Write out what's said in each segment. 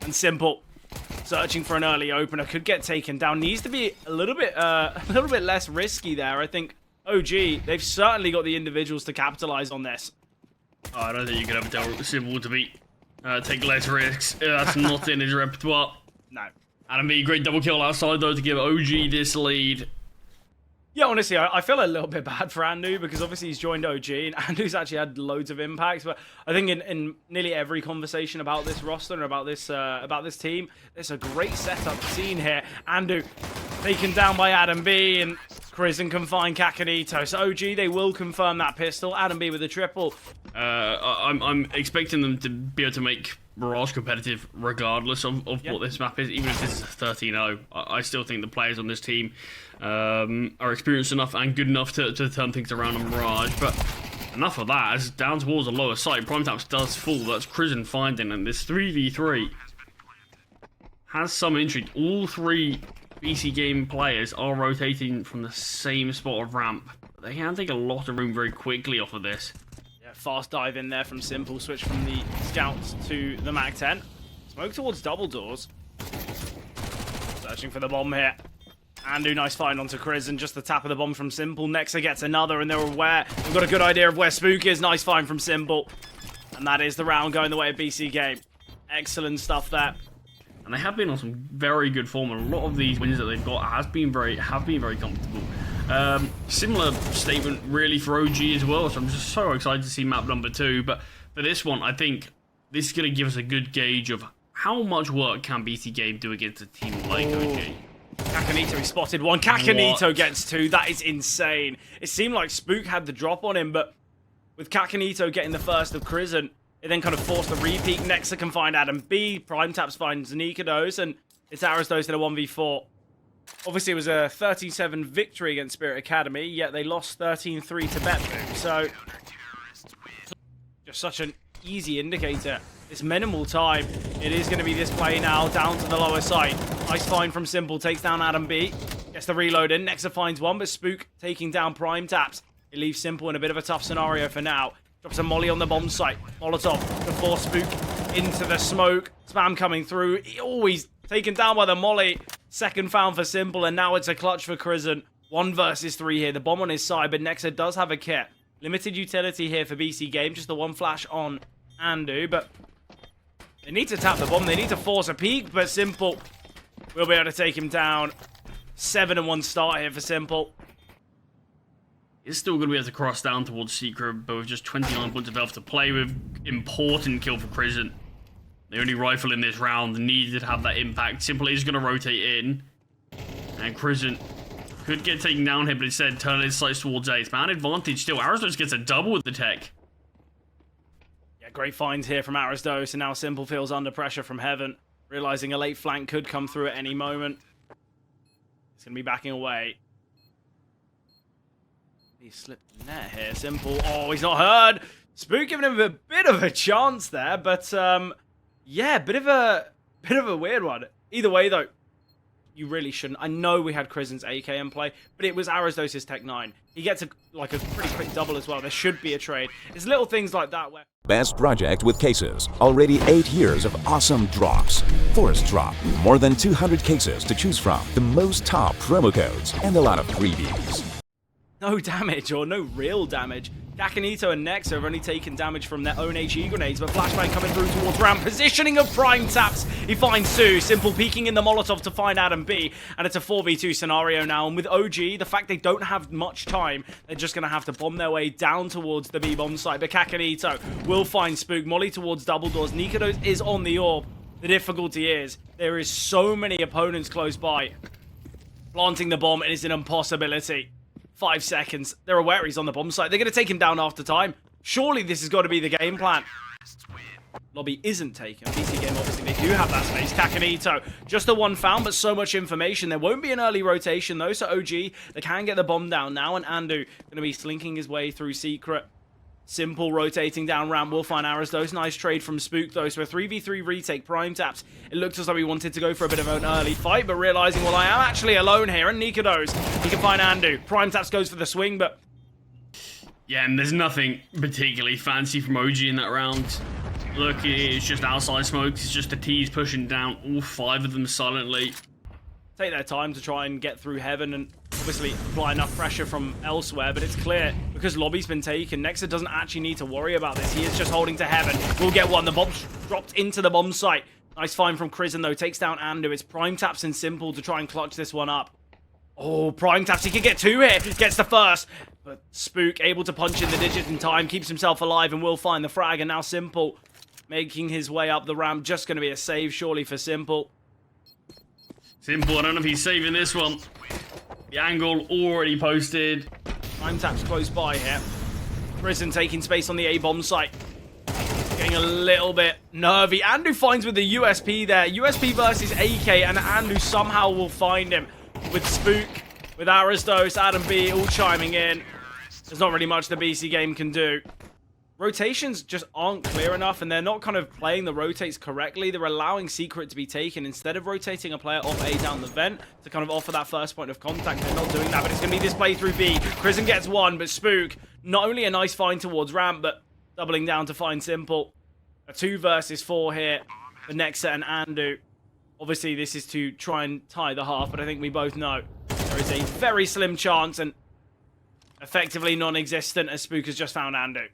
And Simple, searching for an early opener, could get taken down. Needs to be a little bit less risky there. I think OG, they've certainly got the individuals to capitalize on this. Oh, I don't think you can ever tell Simple to beat. Take less risks. That's not in his repertoire. No. AdamB, great double kill outside though to give OG this lead. Yeah, honestly, I feel a little bit bad for Andu because obviously he's joined OG and Andu's actually had loads of impacts. But I think in nearly every conversation about this roster and about this team, there's a great setup scene here. Andu taken down by AdamB and Crizzen can find Kakanito. So OG, they will confirm that pistol. AdamB with a triple. I'm expecting them to be able to make Mirage competitive regardless of what this map is, even if this is 13-0. I still think the players on this team are experienced enough and good enough to turn things around on Mirage, but enough of that. As down towards the lower side, PrimeTaps does fall. That's Crizzen finding, and this 3v3 has some intrigue. All three BC.Game players are rotating from the same spot of ramp. They can take a lot of room very quickly off of this. Fast dive in there from Simple. Switch from the Scouts to the Mac-10. Smoke towards double doors. Searching for the bomb here. Andu, nice find onto Crizzen. Just the tap of the bomb from Simple. Nexa gets another, and they're aware. We've got a good idea of where Spook is. Nice find from Simple. And that is the round going the way of BC.Game. Excellent stuff there. And they have been on some very good form, and a lot of these wins that they've got have been very comfortable. Similar statement really for OG as well, so I'm just so excited to see map number 2. But for this one, I think this is going to give us a good gauge of how much work can BC.Game do against a team like OG. Kakanito, he spotted one. Kakanito gets 2. That is insane. It seemed like Spook had the drop on him, but with Kakanito getting the first of Crizzen, it then kind of forced the repeat. Nexa can find AdamB. PrimeTaps finds niko, and it's Aristos in a 1v4. Obviously, it was a 13-7 victory against Spirit Academy, yet they lost 13-3 to Betboom. So, just such an easy indicator. It's minimal time. It is going to be this play now, down to the lower side. Nice find from Simple, takes down AdamB. Gets the reload in. Nexa finds one, but Spook taking down PrimeTaps. It leaves Simple in a bit of a tough scenario for now. Drops a molly on the bomb site. Molotov to force Spook into the smoke. Spam coming through. Always taken down by the molly. Second found for Simple, and now it's a clutch for Crizzen. 1 versus 3 here. The bomb on his side, but Nexa does have a kit. Limited utility here for BC.Game. Just the one flash on Andu, but they need to tap the bomb. They need to force a peek, but Simple will be able to take him down. 7-1 start here for Simple. It's still going to be able to cross down towards Secret, but with just 29 points of health to play with. Important kill for Crizzen. The only rifle in this round needed to have that impact. Simple is going to rotate in. And Crizzen could get taken down here, but instead turn his sights towards Ace. Man advantage still. Aristos gets a double with the tech. Yeah, great finds here from Aristos, and now Simple feels under pressure from Heaven. Realizing a late flank could come through at any moment. He's going to be backing away. He slipped the net here. Simple. Oh, he's not heard. Spook giving him a bit of a chance there, but yeah, bit of a weird one. Either way, though, you really shouldn't. I know we had Crizzen's AK in play, but it was Aristos' Tech 9. He gets a pretty quick double as well. There should be a trade. It's little things like that where... Best project with cases. Already 8 years of awesome drops. Forest Drop. More than 200 cases to choose from. The most top promo codes and a lot of freebies. No damage, or no real damage. Kakanito and Nexa have only taken damage from their own HE grenades, but Flashbang coming through towards ramp. Positioning of PrimeTaps. He finds Sue. Simple peeking in the Molotov to find AdamB. And it's a 4v2 scenario now. And with OG, the fact they don't have much time, they're just going to have to bomb their way down towards the B-bomb site. But Kakanito will find Spook. Molly towards double doors. niko is on the orb. The difficulty is, there is so many opponents close by. Planting the bomb is an impossibility. 5 seconds. They're aware he's on the bomb site. They're going to take him down after time. Surely this has got to be the game plan. Lobby isn't taken. BC.Game, obviously, they do have that space. Kakanito, just the one found, but so much information. There won't be an early rotation, though, so OG, they can get the bomb down now, and Andu going to be slinking his way through Secret. Simple rotating down ramp will find Aristos. Nice trade from Spook, though. So a 3v3 retake. PrimeTaps. It looked as though he wanted to go for a bit of an early fight, but realizing, well, I am actually alone here. And niko, he can find Andu. PrimeTaps goes for the swing, but... Yeah, and there's nothing particularly fancy from OG in that round. Look, it's just outside smokes. It's just the T's pushing down all 5 of them silently. Take their time to try and get through heaven and obviously apply enough pressure from elsewhere, but it's clear because lobby's been taken, Nexa doesn't actually need to worry about this. He is just holding to heaven. We'll get one. The bomb's dropped into the bomb site. Nice find from Crizzen though, takes down Andu. It's Prime Taps and Simple to try and clutch this one up. Oh, Prime Taps, he could get 2 here, gets the first, but Spook able to punch in the digit in time, keeps himself alive and will find the frag, and now Simple making his way up the ramp. Just going to be a save surely for Simple. Simple, I don't know if he's saving this one. The angle already posted. Prime Tap's close by here. Crizzen taking space on the A-bomb site. Getting a little bit nervy. Andu finds with the USP there. USP versus AK, and Andu somehow will find him. With Spook, with Aristos, Adam B all chiming in. There's not really much the BC game can do. Rotations just aren't clear enough, and they're not kind of playing the rotates correctly. They're allowing Secret to be taken instead of rotating a player off A down the vent to kind of offer that first point of contact. They're not doing that, but it's going to be this play through B. Crizzen gets 1, but Spook, not only a nice find towards ramp, but doubling down to find Simple. A 2 versus 4 here for Nexa and Andu. Obviously, this is to try and tie the half, but I think we both know there is a very slim chance and effectively non-existent as Spook has just found Andu.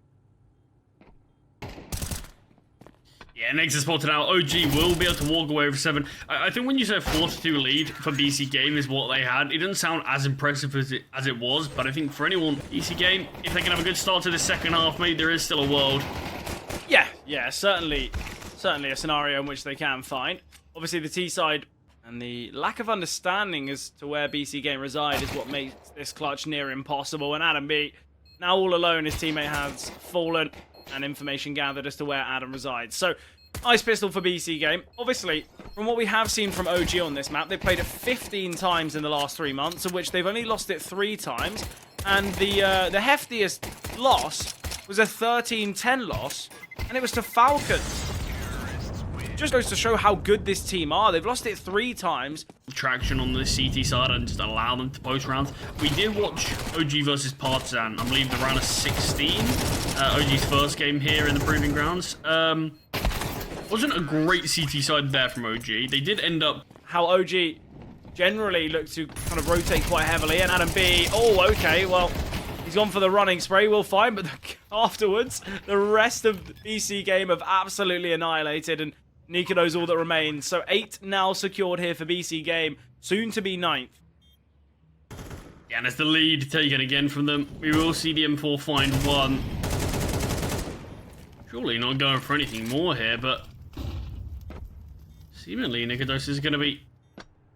Yeah, Nexa spotted out. OG will be able to walk away with 7. I think when you say a 4-2 lead for BC.Game is what they had, it doesn't sound as impressive as it was, but I think for anyone, BC.Game, if they can have a good start to the second half, maybe there is still a world. Yeah, certainly a scenario in which they can find. Obviously, the T side and the lack of understanding as to where BC.Game reside is what makes this clutch near impossible. And Adam B, now all alone, his teammate has fallen, and information gathered as to where Adam resides. So, nice pistol for BC.Game. Obviously, from what we have seen from OG on this map, they played it 15 times in the last 3 months, of which they've only lost it 3 times. And the heftiest loss was a 13-10 loss, and it was to Falcons. Just goes to show how good this team are. They've lost it 3 times. Traction on the CT side and just allow them to post rounds. We did watch OG versus Partisan, I believe the round of 16. OG's first game here in the Proving Grounds. Wasn't a great CT side there from OG. They did end up... How OG generally look to kind of rotate quite heavily. And Adam B, oh, okay, well, he's gone for the running spray. We'll find, but afterwards, the rest of the BC.Game have absolutely annihilated, and niko knows all that remains. So 8 now secured here for BC.Game, soon to be 9th. Yeah, and it's the lead taken again from them. We will see the M4 find 1. Surely not going for anything more here, but seemingly niko is going to be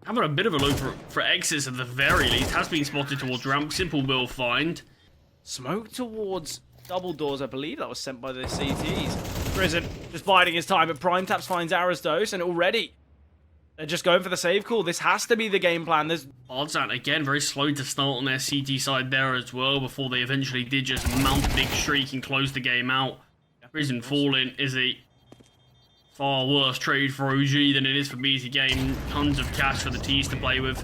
having a bit of a look for exits at the very least. Has been spotted towards ramp. Simple will find. Smoke towards double doors, I believe that was sent by the CTs. Crizzen just biding his time, but Prime Taps finds Aristos, and already they're just going for the save call. This has to be the game plan. There's Oddsat, again, very slow to start on their CT side there as well, before they eventually did just mount a big streak and close the game out. Crizzen falling is a far worse trade for OG than it is for BC.Game. Tons of cash for the T's to play with.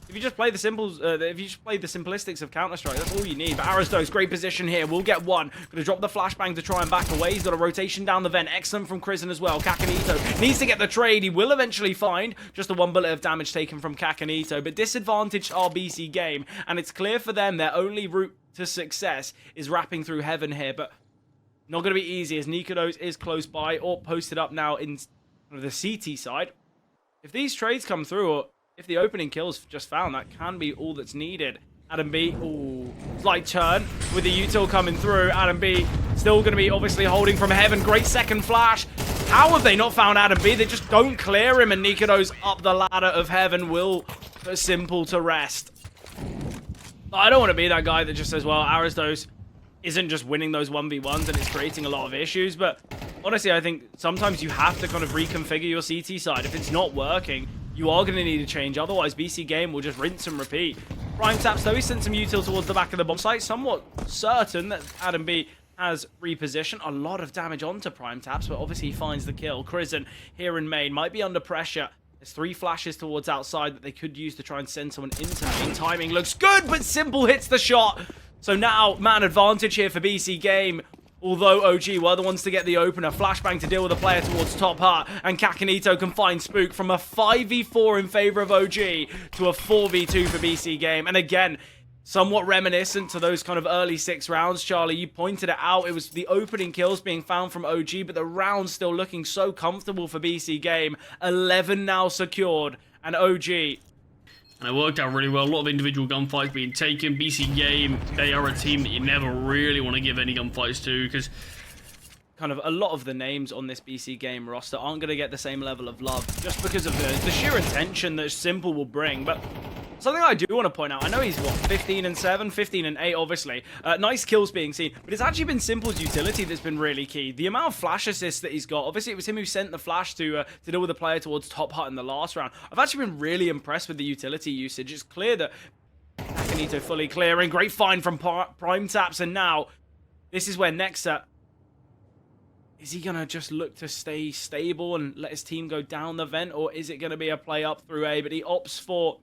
If you just play the simples, if you just play the simplistics of Counter-Strike, that's all you need. But Aristos, great position here. We'll get 1. Gonna drop the flashbang to try and back away. He's got a rotation down the vent. Excellent from Crizzen as well. Kakanito needs to get the trade. He will eventually find just the 1 bullet of damage taken from Kakanito. But disadvantaged our BC.Game, and it's clear for them their only route to success is wrapping through heaven here. But not going to be easy, as niko is close by or posted up now in the CT side. If these trades come through, or if the opening kills just found, that can be all that's needed. Adam B, ooh, slight turn with the util coming through. Adam B still going to be obviously holding from heaven. Great second flash. How have they not found Adam B? They just don't clear him, and niko up the ladder of heaven will put Simple to rest. I don't want to be that guy that just says, well, Aristos isn't just winning those 1v1s and it's creating a lot of issues, but honestly, I think sometimes you have to kind of reconfigure your CT side. If it's not working, you are going to need to change. Otherwise, BC.Game will just rinse and repeat. Prime Taps, though, he sent some util towards the back of the bomb site. Somewhat certain that Adam B has repositioned. A lot of damage onto Prime Taps, but obviously he finds the kill. Crizzen here in main might be under pressure. There's 3 flashes towards outside that they could use to try and send someone into main. Timing looks good, but Simple hits the shot. So now, man advantage here for BC.Game. Although OG were the ones to get the opener, flashbang to deal with a player towards top hut, and Kakanito can find Spook from a 5v4 in favor of OG to a 4v2 for BC.Game. And again, somewhat reminiscent to those kind of early 6 rounds, Charlie. You pointed it out. It was the opening kills being found from OG, but the rounds still looking so comfortable for BC.Game. 11 now secured, and OG. And it worked out really well. A lot of individual gunfights being taken. BC.Game, they are a team that you never really want to give any gunfights to, because kind of a lot of the names on this BC.Game roster aren't going to get the same level of love just because of the sheer intention that Simple will bring. But something I do want to point out, I know he's, what, 15 and 7, 15 and 8, obviously. Nice kills being seen, but it's actually been Simple's utility that's been really key. The amount of flash assists that he's got, obviously it was him who sent the flash to deal with the player towards top hut in the last round. I've actually been really impressed with the utility usage. It's clear that Kakanito fully clearing, great find from Prime Taps, and now this is where Nexa, is he going to just look to stay stable and let his team go down the vent, or is it going to be a play up through A? But he opts for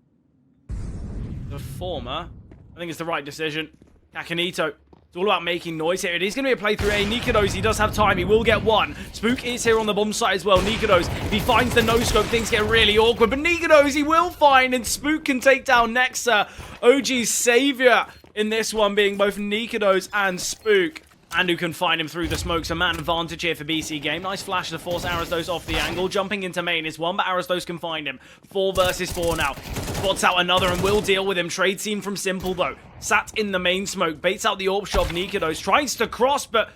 the former. I think it's the right decision. Kakanito, it's all about making noise here. It is going to be a play through A. niko's, he does have time. He will get one. Spook is here on the bomb site as well. niko's, if he finds the no-scope, things get really awkward. But niko's, he will find, and Spook can take down Nexa. OG's savior in this one being both niko's and Spook. And who can find him through the smokes. A man advantage here for BC.Game. Nice flash to force Aristos off the angle. Jumping into main is one, but Aristos can find him. 4 versus 4 now. Spots out another and will deal with him. Trade scene from Simple, though. Sat in the main smoke. Baits out the AWP shot. niko's tries to cross, but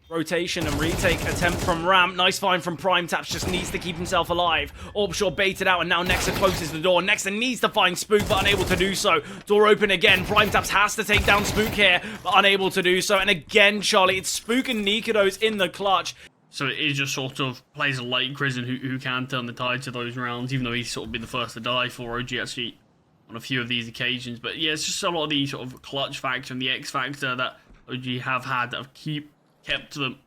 rotation and retake attempt from Ramp. Nice find from Prime Taps. Just needs to keep himself alive. Orbshaw baited out, and now Nexa closes the door. Nexa needs to find Spook, but unable to do so. Door open again. Prime Taps has to take down Spook here, but unable to do so. And again, Charlie, it's Spook and niko's in the clutch. So it is just sort of players like Crizzen who can turn the tide to those rounds, even though he's sort of been the first to die for OG actually on a few of these occasions. But yeah, it's just a lot of the sort of clutch factor and the X factor that OG have had that have kept them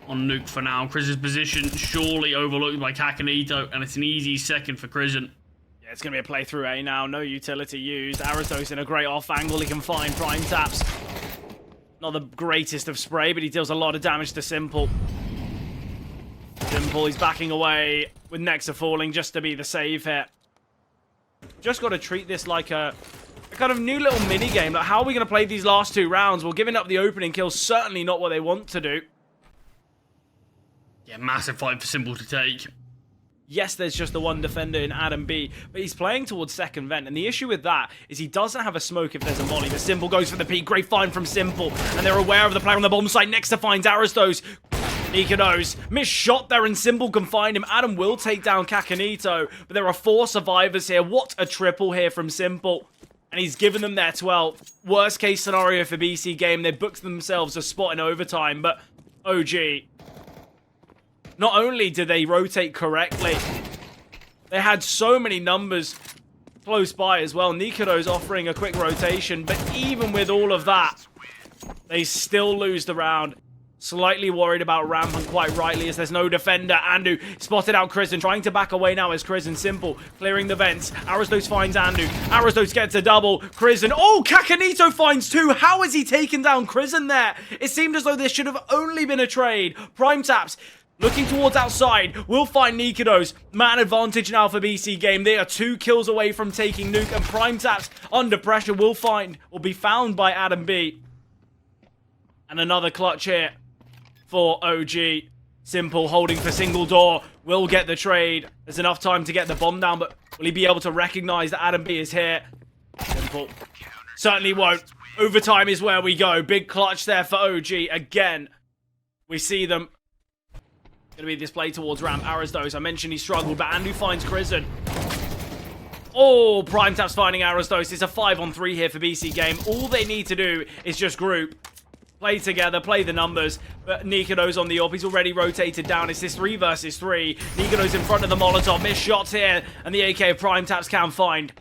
on nuke for now. Crizzen's position surely overlooked by Kakanito, and it's an easy second for Crizzen. Yeah, it's going to be a play through A now. No utility used. Aristos in a great off angle. He can find Prime Taps. Not the greatest of spray, but he deals a lot of damage to Simple. Simple, he's backing away with Nexa falling just to be the save here. Just got to treat this like a kind of new little mini game. Like, how are we going to play these last 2 rounds? Well, giving up the opening kill, certainly not what they want to do. Yeah, massive fight for Simple to take. Yes, there's just the one defender in Adam B, but he's playing towards second vent, and the issue with that is he doesn't have a smoke if there's a molly. But Simple goes for the peek. Great find from Simple, and they're aware of the player on the bomb site. Nexa finds Aristos. niko's missed shot there, and Simple can find him. Adam will take down Kakanito, but there are 4 survivors here. What a triple here from Simple. And he's given them their 12th. Worst case scenario for BC.Game. They booked themselves a spot in overtime, but OG, not only did they rotate correctly, they had so many numbers close by as well. niko's offering a quick rotation, but even with all of that, they still lose the round. Slightly worried about Ramp, and quite rightly, as there's no defender. Andu spotted out Crizzen, trying to back away now as Crizzen. Simple clearing the vents. Aristos finds Andu. Aristos gets a double. Crizzen. Oh, Kakanito finds 2. How has he taken down Crizzen there? It seemed as though this should have only been a trade. Prime Taps looking towards outside. Will find niko's. Man advantage now for BC.Game. They are 2 kills away from taking nuke, and Prime Taps under pressure will be found by Adam B. And another clutch here for OG. Simple holding for single door. Will get the trade. There's enough time to get the bomb down, but will he be able to recognize that Adam B is here? Simple certainly won't. Overtime is where we go. Big clutch there for OG. Again, we see them. Going to be this play towards Ramp. Aristos, I mentioned he struggled, but Andu finds Crizzen. Oh, Prime Taps finding Aristos. It's a 5-on-3 here for BC.Game. All they need to do is just group. Play together, play the numbers, but niko's on the up. He's already rotated down. It's this 3 versus 3. niko's in front of the Molotov. Missed shots here, and the AK of Prime Taps can find.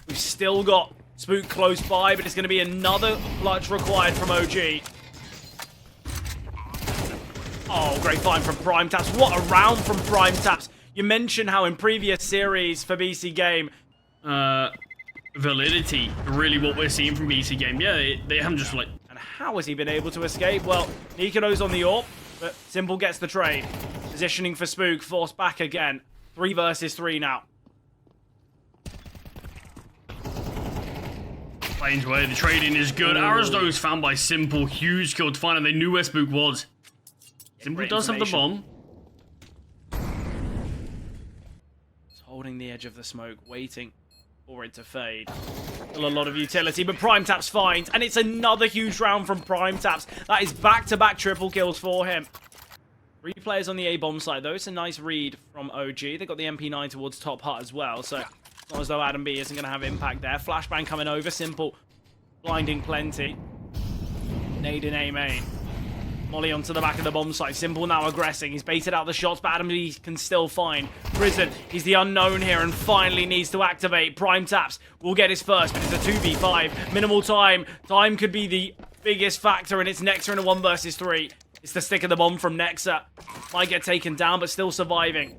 We've still got Spook close by, but it's going to be another clutch required from OG. Oh, great find from Prime Taps. What a round from Prime Taps. You mentioned how in previous series for BC.Game, validity, really what we're seeing from BC.Game. Yeah, they haven't just like how has he been able to escape? Well, niko's on the AWP, but Simple gets the trade. Positioning for Spook, forced back again. 3 versus 3 now. Plains way, the trading is good. Arizona is found by Simple. Huge kill to find out they knew where Spook was. Simple does have the bomb. He's holding the edge of the smoke, waiting for it to fade. Still a lot of utility, but PrimeTaps finds, and it's another huge round from PrimeTaps. That is back-to-back triple kills for him. 3 players on the A bomb side, though. It's a nice read from OG. They got the MP9 towards top hut as well, so it's not as though Adam B isn't going to have impact there. Flashbang coming over, Simple blinding plenty. Nade in A main. Molly onto the back of the bomb site. Simple now aggressing. He's baited out the shots, but Adam B can still find Prison. He's the unknown here and finally needs to activate. PrimeTaps will get his first, but it's a 2v5. Minimal time. Time could be the biggest factor, and it's Nexa in a 1 versus 3. It's the stick of the bomb from Nexa. Might get taken down, but still surviving.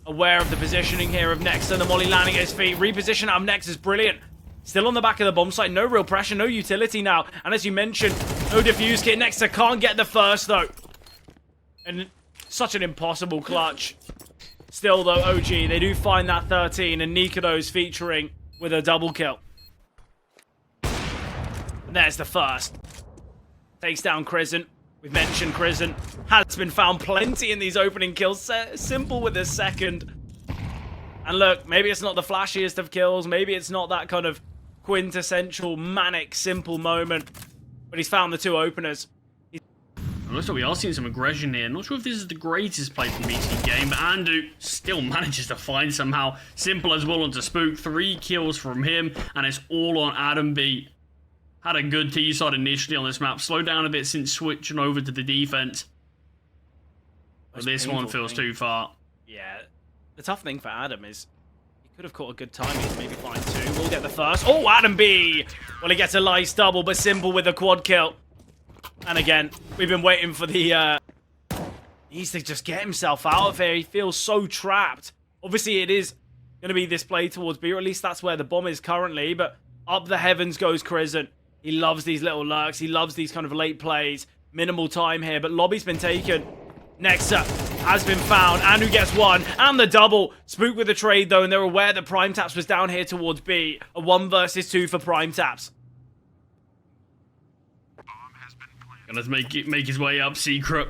Aware of the positioning here of Nexa. The Molly landing at his feet. Reposition out of Nexa is brilliant. Still on the back of the bomb site. No real pressure, no utility now. And as you mentioned, no defuse kit. Nexa can't get the first, though. And such an impossible clutch. Still, though, OG, they do find that 13. And niko's featuring with a double kill. And there's the first. Takes down Crisant. We've mentioned Crisant has been found plenty in these opening kills. Simple with the second. And look, maybe it's not the flashiest of kills. Maybe it's not that kind of quintessential manic Simple moment. But he's found the 2 openers. Looks like we are seeing some aggression here. Not sure if this is the greatest play from BC.Game, but Andu still manages to find somehow. Simple as well onto Spook. 3 kills from him, and it's all on Adam B. Had a good T-side initially on this map. Slowed down a bit since switching over to the defense. But this one feels too far. Yeah. The tough thing for Adam is he could have caught a good timing to maybe find 2. We'll get the first. Oh, Adam B! Well, he gets a nice double, but Simple with a quad kill. And again, we've been waiting for the... He needs to just get himself out of here. He feels so trapped. Obviously, it is going to be this play towards B, or at least that's where the bomb is currently. But up the heavens goes Crisant. He loves these little lurks. He loves these kind of late plays. Minimal time here, but lobby's been taken. Nexa has been found. Anu gets 1, and the double. Spook with the trade, though, and they're aware that PrimeTaps was down here towards B. A 1 versus 2 for PrimeTaps. Gonna make his way up, Secret.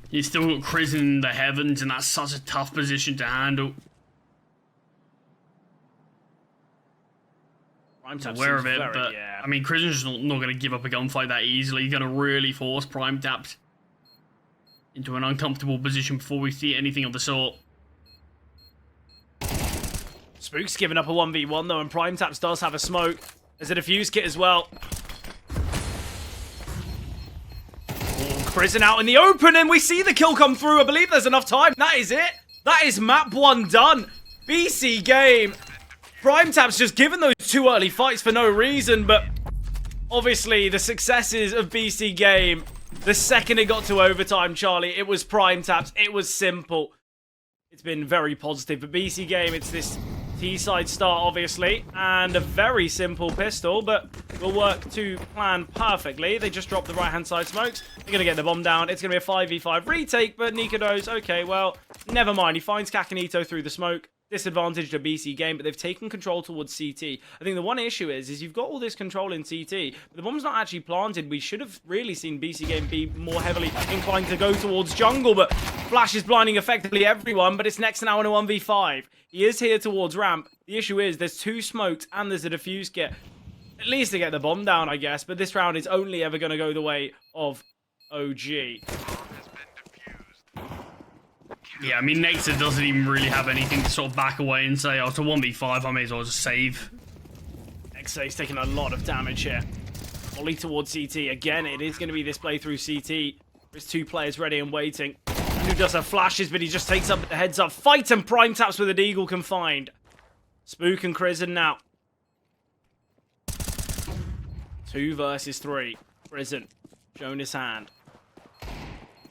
He's still got Crisant in the heavens, and that's such a tough position to handle. Aware of it, but yeah. I mean, Crisant's just not going to give up a gunfight that easily. He's going to really force PrimeTaps into an uncomfortable position before we see anything of the sort. Spook's giving up a 1v1 though, and PrimeTaps does have a smoke. There's a defuse kit as well. Crisant out in the open, and we see the kill come through. I believe there's enough time. That is it. That is map 1 done. BC.Game. PrimeTaps just given those 2 early fights for no reason, but obviously the successes of BC.Game, the second it got to overtime, Charlie, it was PrimeTaps, it was Simple. It's been very positive, but BC.Game, it's this T-side start, obviously, and a very simple pistol, but will work to plan perfectly. They just dropped the right-hand side smokes. They're going to get the bomb down. It's going to be a 5v5 retake, but niko knows, okay, well, never mind. He finds kxgo through the smoke. Disadvantage to BC.Game, but they've taken control towards CT. I think the one issue is you've got all this control in CT, but the bomb's not actually planted. We should have really seen BC.Game be more heavily inclined to go towards jungle, but Flash is blinding effectively everyone, but it's next now in a 1v5. He is here towards ramp. The issue is there's 2 smokes and there's a defuse kit. At least to get the bomb down, I guess, but this round is only ever going to go the way of OG. Yeah, I mean, Nexa doesn't even really have anything to sort of back away and say, oh, it's a 1v5, I may as well just save. Nexa is taking a lot of damage here. Volley towards CT. Again, it is going to be this play through CT. There's 2 players ready and waiting. And who does have flashes, but he just takes up the heads up. Fight and PrimeTaps with an eagle confined. Spook and Crisant now. 2 versus 3. Crisant showing his hand.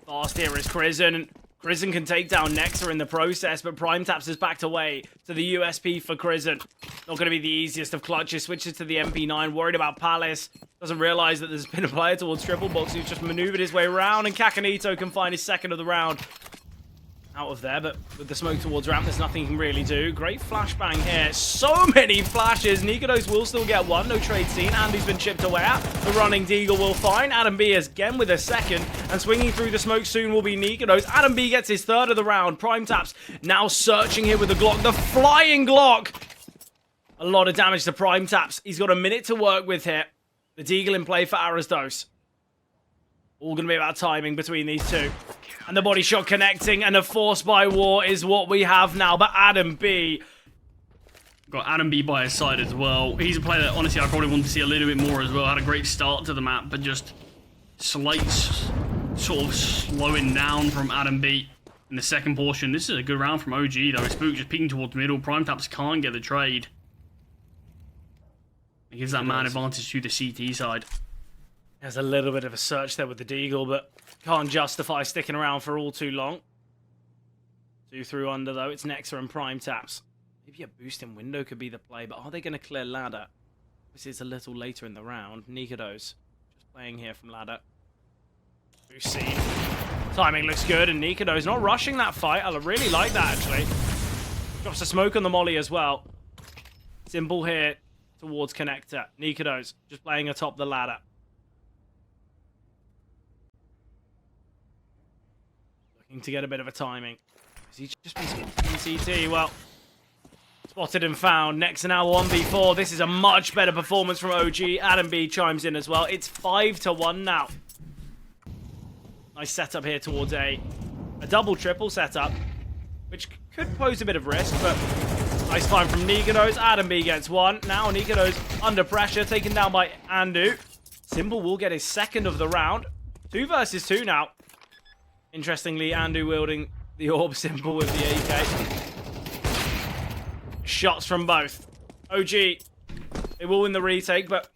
Fast here is Crisant. Crizzen can take down Nexa in the process, but PrimeTaps has backed away to the USP for Crizzen. Not going to be the easiest of clutches. Switches to the MP9, worried about Palace. Doesn't realize that there's been a player towards Triple Box who's just maneuvered his way around, and Kakanito can find his second of the round out of there, but with the smoke towards ramp, there's nothing he can really do. Great flashbang here. So many flashes. niko's will still get one. No trade seen. Andy's been chipped away at. The running Deagle will find. Adam B again with a second, and swinging through the smoke soon will be niko's. Adam B gets his third of the round. PrimeTaps now searching here with the Glock. The flying Glock! A lot of damage to PrimeTaps. He's got a minute to work with here. The Deagle in play for Arazdos. All going to be about timing between these two. And the body shot connecting, and a force by war is what we have now. But Adam B... Got Adam B by his side as well. He's a player that, honestly, I probably want to see a little bit more as well. Had a great start to the map, but just slight sort of slowing down from Adam B in the second portion. This is a good round from OG, though. Spook just peeking towards middle. PrimeTaps can't get the trade. It gives that man advantage to the CT side. There's a little bit of a search there with the Deagle, but can't justify sticking around for all too long. 2 through under, though. It's Nexa and PrimeTaps. Maybe a boosting window could be the play, but are they going to clear ladder? This is a little later in the round. niko's just playing here from ladder. Boost scene. Timing looks good, and niko's not rushing that fight. I really like that, actually. Drops a smoke on the molly as well. Simple here towards connector. niko's just playing atop the ladder. To get a bit of a timing. He's just been spotted in CT. Well, spotted and found. Next now 1v4. This is a much better performance from OG. Adam B chimes in as well. It's 5-1 now. Nice setup here towards a double-triple setup, which could pose a bit of risk, but nice find from niko's. Adam B gets one. Now niko's under pressure, taken down by Andu. Simple will get his second of the round. 2 versus 2 now. Interestingly, Andu wielding the orb, Simple with the AK. Shots from both. OG, they will win the retake, but...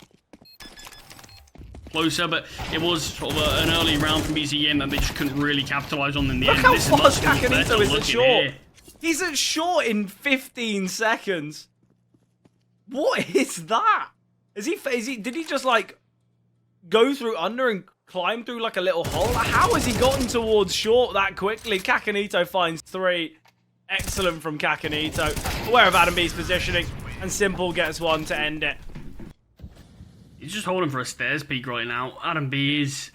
Closer, but it was sort of an early round from BC.Game that they just couldn't really capitalize on in the end. Look how This fast is much more Kakanito better is at looking short. here. He's at short in 15 seconds. What is that? Did he just, like, go through under and climb through like a little hole? How has he gotten towards short that quickly? Kakanito finds 3. Excellent from Kakanito. Aware of Adam B's positioning, and Simple gets one to end it. He's just holding for a stairs peak right now. Adam B is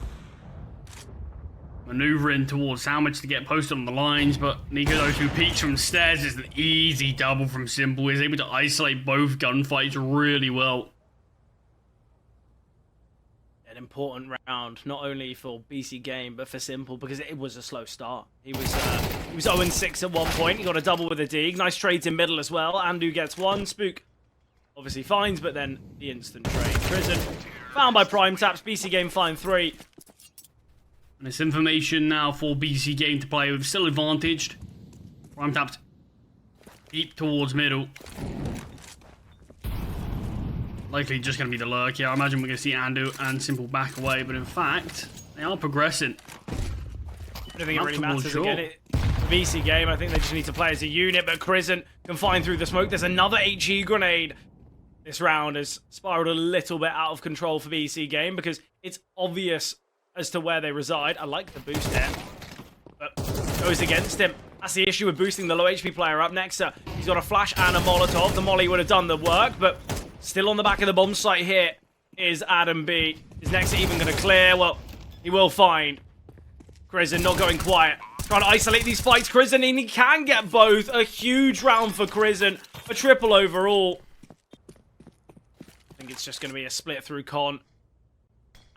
maneuvering towards Sandwich to get posted on the lines, but niko's who peeks from stairs is an easy double from Simple. He's able to isolate both gunfights really well. An important round, not only for BC.Game, but for Simple, because it was a slow start. He was 0-6 at one point. He got a double with a dig. Nice trades in middle as well. Andu gets one. Spook obviously finds, but then the instant trade. Crizzen found by PrimeTaps. BC.Game find 3. And it's information now for BC.Game to play with. Still advantaged. PrimeTaps deep towards middle. Likely just going to be the lurk here. I imagine we're going to see Andu and Simple back away, but in fact, they are progressing. I don't think it really matters again. BC.Game, I think they just need to play as a unit, but Crizzen can find through the smoke. There's another HE grenade. This round has spiraled a little bit out of control for BC.Game because it's obvious as to where they reside. I like the boost there, but goes against him. That's the issue with boosting the low HP player up next. He's got a flash and a Molotov. The molly would have done the work, but still on the back of the bomb site here is Adam B. Is Nexa even going to clear? Well, he will find. Crizzen not going quiet. Trying to isolate these fights. Crizzen, and he can get both. A huge round for Crizzen. A triple overall. I think it's just going to be a split through con.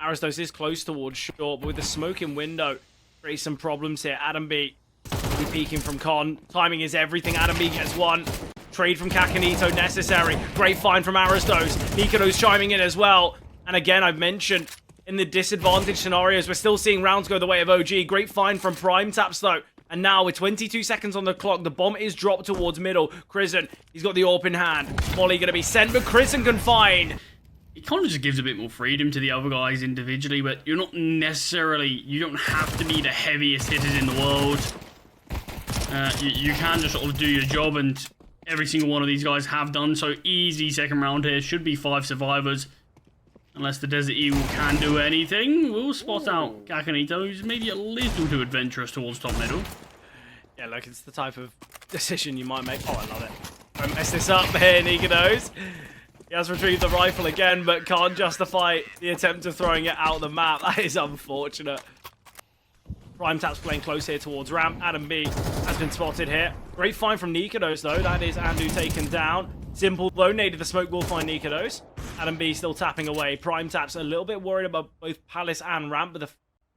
Arazdos is close towards short, but with the smoking window, creates some problems here. Adam B will be peeking from con. Timing is everything. Adam B gets one. Trade from Kakanito necessary. Great find from Arazdos. niko's chiming in as well. And again, I've mentioned in the disadvantaged scenarios, we're still seeing rounds go the way of OG. Great find from PrimeTaps though. And now with 22 seconds on the clock, the bomb is dropped towards middle. Crizzen, he's got the AWP in hand. Molly going to be sent, but Crizzen can find. It kind of just gives a bit more freedom to the other guys individually, but you're not necessarily, you don't have to be the heaviest hitters in the world. You can just sort of do your job, and every single one of these guys have done so. Easy second round here. Should be 5 survivors. Unless the Desert Eagle can do anything. We'll spot out Kakanito, who's maybe a little too adventurous towards top middle. Yeah, look, it's the type of decision you might make. Oh, I love it. Don't mess this up here, niko. He has retrieved the rifle again, but can't justify the attempt of throwing it out the map. That is unfortunate. Prime Tap's playing close here towards ramp. Adam B has been spotted here. Great find from niko, though. That is Andu taken down. Simple, though, naded the smoke will find niko. Adam B still tapping away. Prime Tap's a little bit worried about both Palace and ramp, but the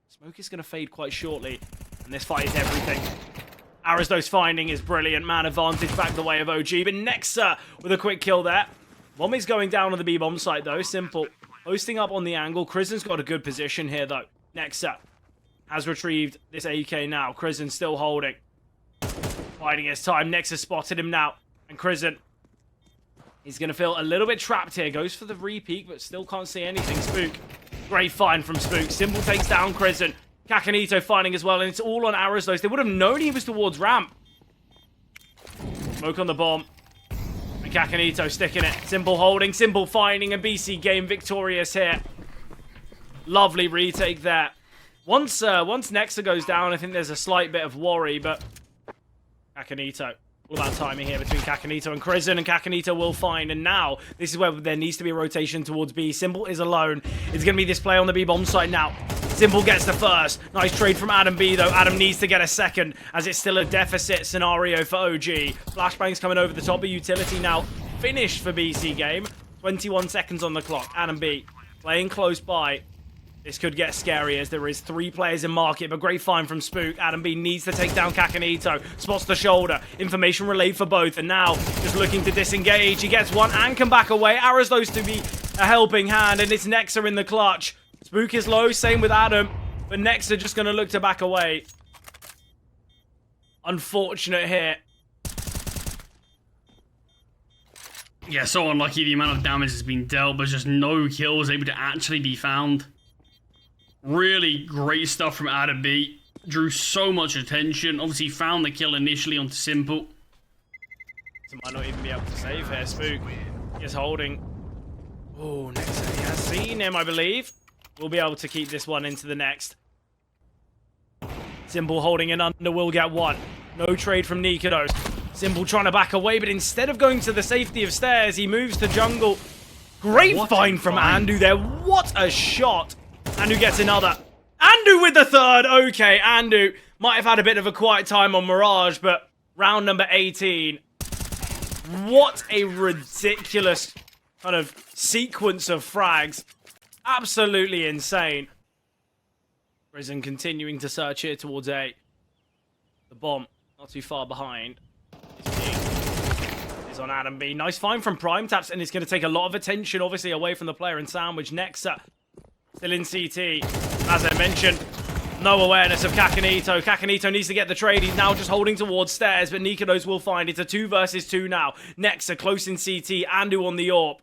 smoke is going to fade quite shortly. And this fight is everything. Arizdo's finding is brilliant. Man advantage back the way of OG, but Nexa with a quick kill there. Bomb is going down on the B-bomb site, though. Simple posting up on the angle. Krisen's got a good position here, though. Nexa has retrieved this AK now. Krisen still holding. Biding his time. Nexa spotted him now. And Krisen, he's going to feel a little bit trapped here. Goes for the re-peek, but still can't see anything. Spook. Great find from Spook. Simple takes down Krisen. Kakanito finding as well, and it's all on Arizdos. They would have known he was towards ramp. Smoke on the bomb. And Kakanito sticking it. Simple holding, Simple finding, and BC.Game victorious here. Lovely retake there. Once Nexa goes down, I think there's a slight bit of worry, but Kakanito. All about timing here between Kakanito and Krisen, and Kakanito will find. And now, this is where there needs to be a rotation towards B. Simple is alone. It's going to be this play on the B-bomb site now. Simple gets the first. Nice trade from Adam B, though. Adam needs to get a second, as it's still a deficit scenario for OG. Flashbang's coming over the top of utility now. Finished for BC.Game. 21 seconds on the clock. Adam B playing close by. This could get scary as there is 3 players in market, but great find from Spook. Adam B needs to take down Kakanito. Spots the shoulder. Information relayed for both, and now just looking to disengage. He gets one and can back away. Arizdos to be a helping hand, and it's Nexa in the clutch. Spook is low, same with Adam, but Nexa just going to look to back away. Unfortunate here. Yeah, so unlucky. The amount of damage has been dealt, but just no kills able to actually be found. Really great stuff from Adam B. Drew so much attention. Obviously found the kill initially onto Simple. So might not even be able to save here. Spook is holding. Oh, Nexa, he has seen him, I believe. We'll be able to keep this one into the next. Simple holding in under will get one. No trade from niko. Simple trying to back away, but instead of going to the safety of stairs, he moves to jungle. Great find from Andu there. What a shot. Andu gets another. Andu with the third. Okay, Andu might have had a bit of a quiet time on Mirage, but round number 18. What a ridiculous kind of sequence of frags. Absolutely insane. Prison continuing to search here towards A. The bomb not too far behind. Is on Adam B. Nice find from Prime Taps, and it's going to take a lot of attention, obviously, away from the player in Sandwich. Nexa still in CT. As I mentioned, no awareness of Kakanito. Kakanito needs to get the trade. He's now just holding towards stairs, but niko will find. It's a 2 versus 2 now. Nexa close in CT. Andu on the AWP.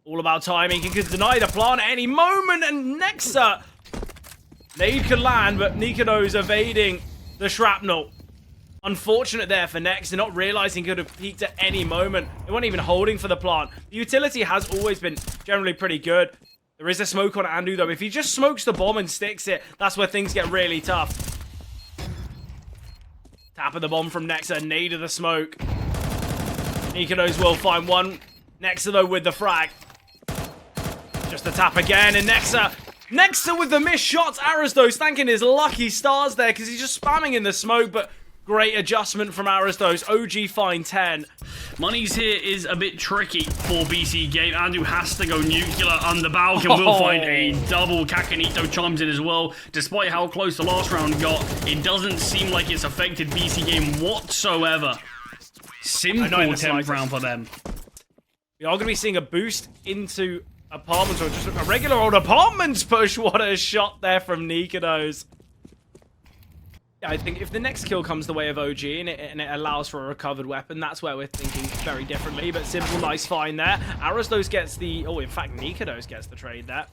All about timing. He could deny the plant at any moment, and Nexa. Nade could land, but niko's evading the shrapnel. Unfortunate there for Nexa, not realizing he could have peaked at any moment. They weren't even holding for the plant. The utility has always been generally pretty good. There is a smoke on Andu, though. If he just smokes the bomb and sticks it, that's where things get really tough. Tap of the bomb from Nexa, nade of the smoke. niko's will find one. Nexa, though, with the frag. Just a tap again, and Nexa with the missed shots. Arizdos thanking his lucky stars there, because he's just spamming in the smoke, but great adjustment from Arizdos. OG fine 10. Monies here is a bit tricky for BC.Game. Andu has to go nuclear on the Balkan. Will find a double. Kakanito chimes in as well. Despite how close the last round got, it doesn't seem like it's affected BC.Game whatsoever. Simple 10th round for them. We are going to be seeing a boost into apartments, or just a regular old apartments push. What a shot there from niko. Yeah, I think if the next kill comes the way of OG and it allows for a recovered weapon, that's where we're thinking very differently. But Simple, nice find there. Arizdos gets the... Oh, in fact, niko gets the trade there.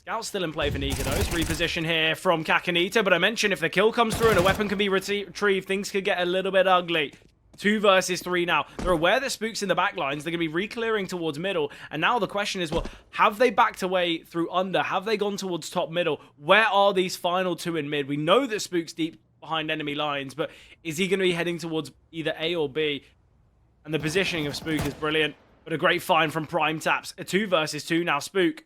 Scout's still in play for niko. Reposition here from Kakanito, but I mentioned if the kill comes through and a weapon can be retrieved, things could get a little bit ugly. 2 versus 3 now. They're aware that Spook's in the back lines. They're going to be re-clearing towards middle. And now the question is, well, have they backed away through under? Have they gone towards top middle? Where are these final 2 in mid? We know that Spook's deep behind enemy lines, but is he going to be heading towards either A or B? And the positioning of Spook is brilliant. But a great find from Prime Taps. A 2 versus 2 now. Spook.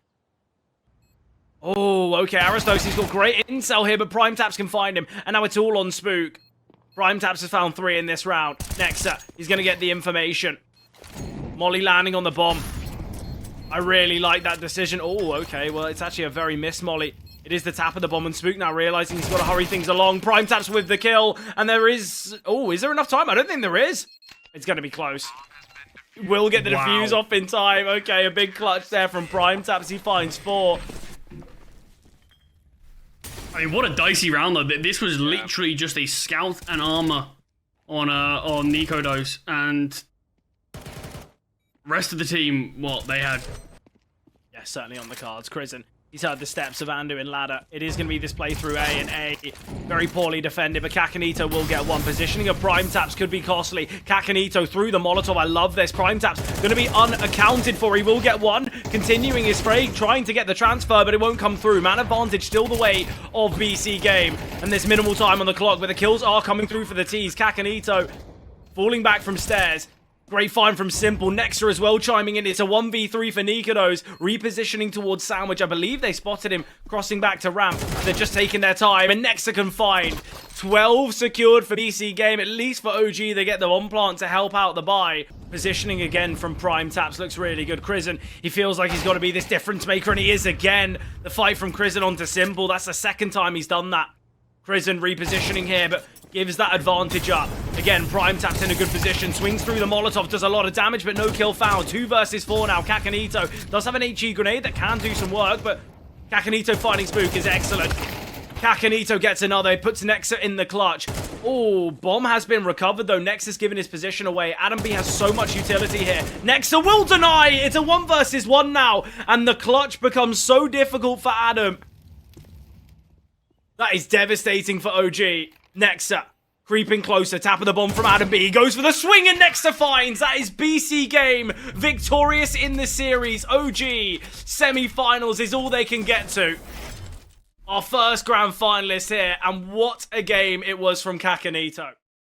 Oh, okay. Aristos, he's got great intel here, but Prime Taps can find him. And now it's all on Spook. Prime Taps has found 3 in this round. Nexa, he's going to get the information. Molly landing on the bomb. I really like that decision. Oh, okay. Well, it's actually a very missed Molly. It is the tap of the bomb, and Spook now realizing he's got to hurry things along. Prime Taps with the kill, and there is... Oh, is there enough time? I don't think there is. It's going to be close. Will get the defuse off in time. Okay, a big clutch there from Prime Taps. He finds 4. I mean, what a dicey round though. This was literally just a scout and armor on niko, and rest of the team, what they had. Yeah, certainly on the cards. krzyn, he's heard the steps of Andu and ladder. It is going to be this play through A, and A very poorly defended, but Kakanito will get 1. Positioning of Prime Taps could be costly. Kakanito through the Molotov. I love this. Prime Taps going to be unaccounted for. He will get 1. Continuing his spray, trying to get the transfer, but it won't come through. Man advantage still the way of BC.Game, and there's minimal time on the clock, but the kills are coming through for the T's. Kakanito falling back from stairs. Great find from Simple. Nexa as well chiming in. It's a 1v3 for niko. Repositioning towards Sandwich. I believe they spotted him crossing back to ramp. They're just taking their time. And Nexa can find 12 secured for BC.Game. At least for OG, they get the one plant to help out the buy. Positioning again from Prime Taps looks really good. krzyn, he feels like he's got to be this difference maker, and he is again. The fight from krzyn onto Simple. That's the 2nd time he's done that. krzyn repositioning here, but gives that advantage up. Again, Prime Taps in a good position. Swings through the Molotov, does a lot of damage, but no kill found. 2 versus 4 now. Kakanito does have an HE grenade that can do some work, but Kakanito finding Spook is excellent. Kakanito gets another. He puts Nexa in the clutch. Oh, bomb has been recovered, though. Nexa's given his position away. Adam B has so much utility here. Nexa will deny. It's a 1 versus 1 now, and the clutch becomes so difficult for Adam. That is devastating for OG. Nexa creeping closer. Tap of the bomb from Adam B. He goes for the swing, and Nexa finds. That is BC.Game victorious in the series. OG semi-finals is all they can get to. Our first grand finalist here, and what a game it was from Kakanito.